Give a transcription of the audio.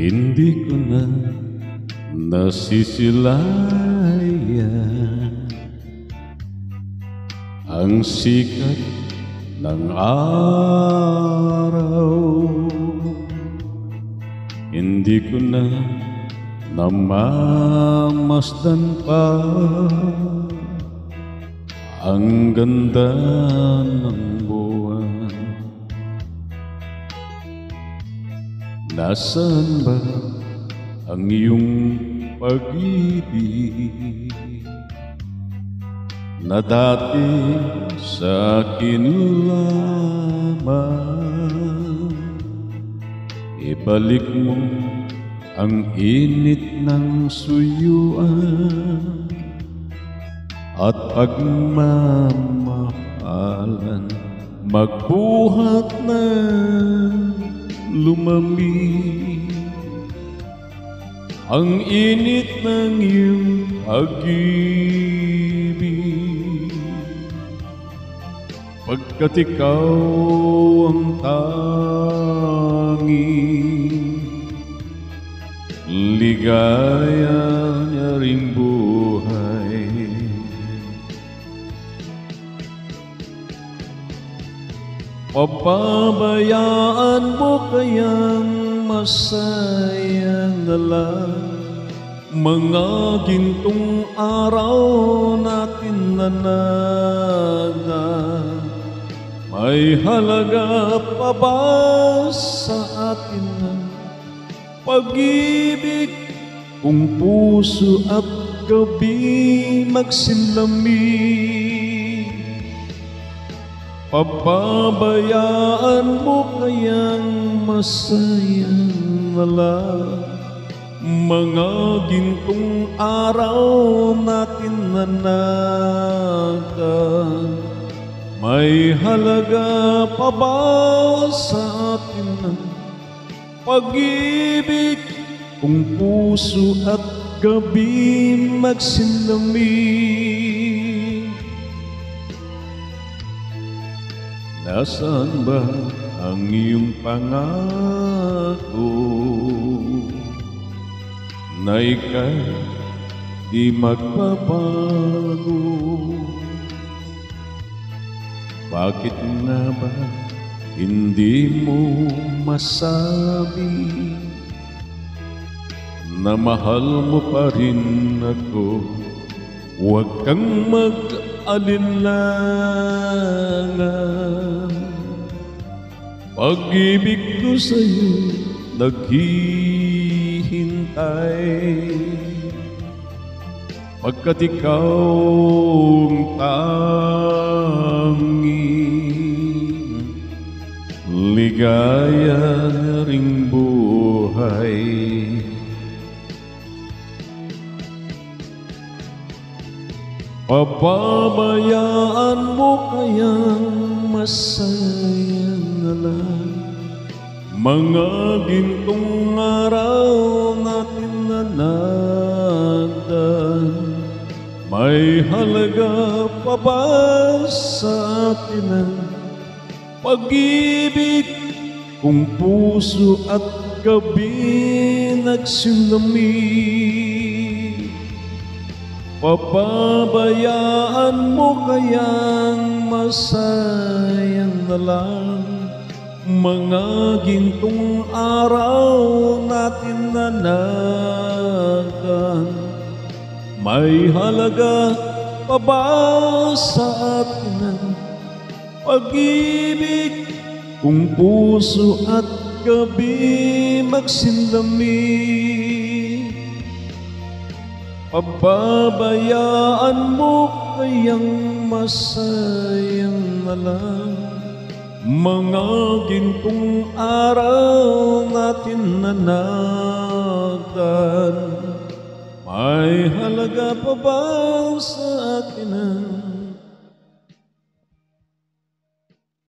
Hindi ko na nasisilayan ang sikat ng araw. Hindi ko na namamasdan pa ang ganda ng buwan. Nasaan ba ang iyong pag-ibig na dati sa akin lamang? Ibalik mo ang init ng suyuan at pagmamahalan, magbuhat ng lumamig ang init ng iyong pag-ibig, pagkat ikaw ang tanging ligaya niya ring buhay. Papabayaan mo kayang masaya na lang mga gintong araw natin na may halaga pa ba sa atin ang pag-ibig kung puso at gabi magsinlamig? Papabayaan mo kayang masaya na lang mga gintong araw natin na may halaga pa ba sa atin ang pag-ibig kung puso at gabi magsinlamig? Nasaan ba ang iyong pangako na ika'y di magbabago? Bakit nga ba hindi mo masabi na mahal mo pa rin ako? Huwag kang mag-alinlangan, pag-ibig ko sa'yo naghihintay, pagkat ikaw ang tanging ligaya ring buhay. Papabayaan mo kayang masaya na lang mga gintong araw natin na may halaga pa ba sa atin ang pag-ibig kung puso at gabi nagsinlamig? Papabayaan mo kayang masaya na lang mga gintong araw natin na may halaga pa ba sa atin ang pag-ibig kung puso at gabi magsinlamig? Pababayaan mo kayang masayang na lang mga gintong araw natin na may halaga pa ba sa atin ang